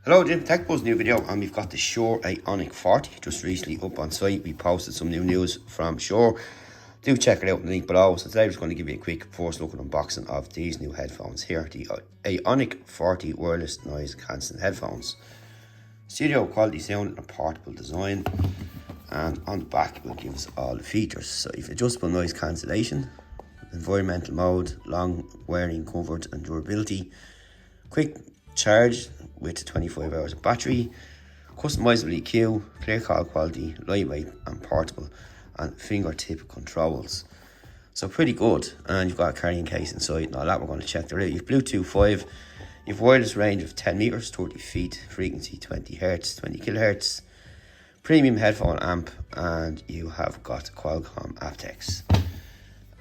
Hello, Jim. TechBuzz new video, and we've got the SHURE Aonic 40 just recently up on site. We posted some new news from SHURE. Do check it out in the link below. So today we're just going to give you a quick first look at unboxing of these new headphones here, the Aonic 40 wireless noise cancelling headphones. Studio quality sound and a portable design, and on the back it will give us all the features. So you've adjustable noise cancellation, environmental mode, long wearing comfort and durability, quick charge with 25 hours of battery, customizable EQ, clear call quality, lightweight and portable, and fingertip controls. So pretty good. And you've got a carrying case inside and all that. We're going to check that out. You've Bluetooth 5, you've wireless range of 10 meters, 30 feet, frequency 20 hertz, 20 kilohertz, premium headphone amp, and you have got Qualcomm aptX.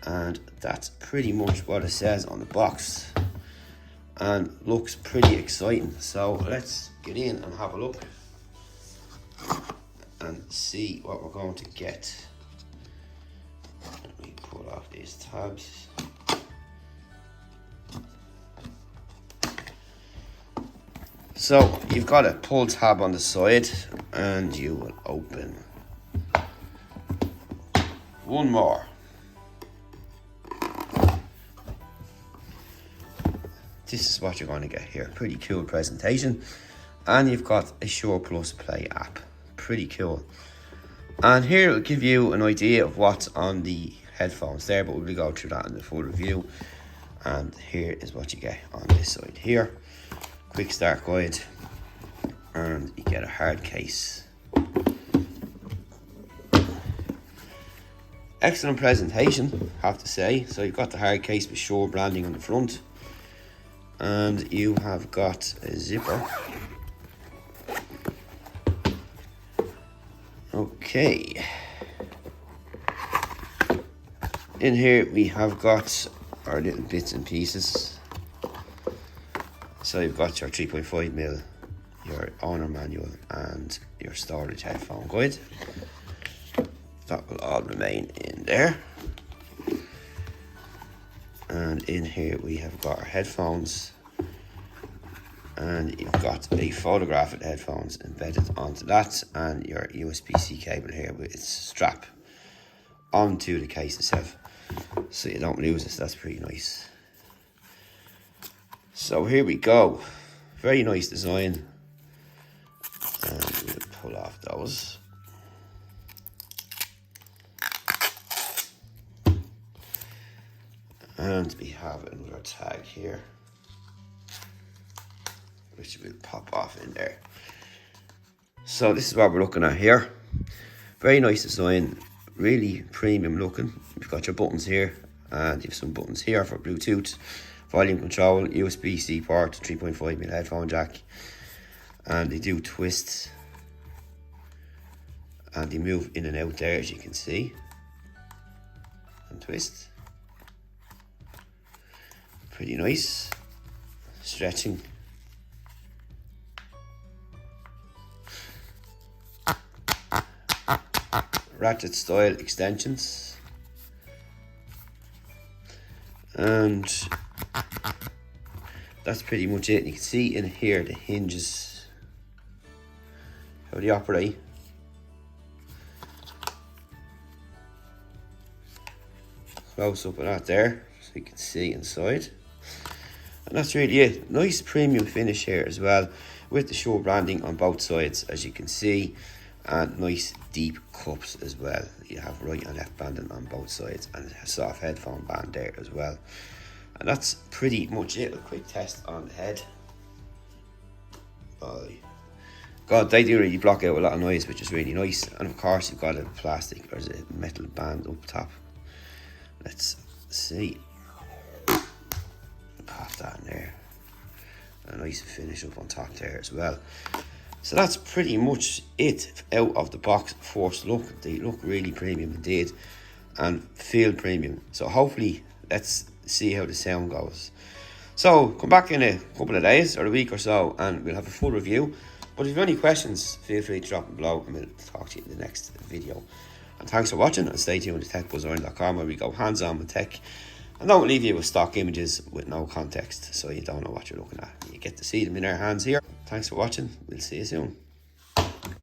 And that's pretty much what it says on the box, and looks pretty exciting. So let's get in and have a look and see what we're going to get. Let me pull off these tabs. So you've got a pull tab on the side, and you will open one more. This is what you're going to get here. Pretty cool presentation. And you've got a SHURE Plus Play app. Pretty cool. And here it'll give you an idea of what's on the headphones there, but we'll go through that in the full review. And here is what you get on this side here. Quick start guide. And you get a hard case. Excellent presentation, I have to say. So you've got the hard case with SHURE branding on the front. And you have got a zipper. Okay. In here we have got our little bits and pieces. So you've got your 3.5mm, your owner manual, and your storage headphone guide. That will all remain in there. And in here we have got our headphones, and you've got a photograph of the headphones embedded onto that, and your USB-C cable here with its strap onto the case itself, so you don't lose it. So that's pretty nice. So here we go. Very nice design. And we'll pull off those. And we have another tag here, which will pop off in there. So this is what we're looking at here. Very nice design, really premium looking. You've got your buttons here, and you have some buttons here for Bluetooth, volume control, USB-C port, 3.5mm headphone jack, and they do twist, and they move in and out there, as you can see, and twist. Pretty nice. Stretching. Ratchet style extensions. And that's pretty much it. You can see in here the hinges, how they operate. Close up of that there, so you can see inside. And that's really it. Nice premium finish here as well, with the SHURE branding on both sides, as you can see, and nice deep cups as well. You have right and left banding on both sides, and a soft headphone band there as well. And that's pretty much it. A quick test on the head. Oh God, they do really block out a lot of noise, which is really nice. And of course you've got a plastic or a metal band up top. Let's see. Pop that in there. A nice finish up on top there as well. So that's pretty much it out of the box. First look, they look really premium indeed, and feel premium. So hopefully, let's see how the sound goes. So come back in a couple of days or a week or so, and we'll have a full review. But if you have any questions, feel free to drop them below, and we'll talk to you in the next video. And thanks for watching, and stay tuned to techbuzzaround.com, where we go hands-on with tech And don't leave you with stock images with no context, so you don't know what you're looking at. You get to see them in our hands here. Thanks for watching. We'll see you soon.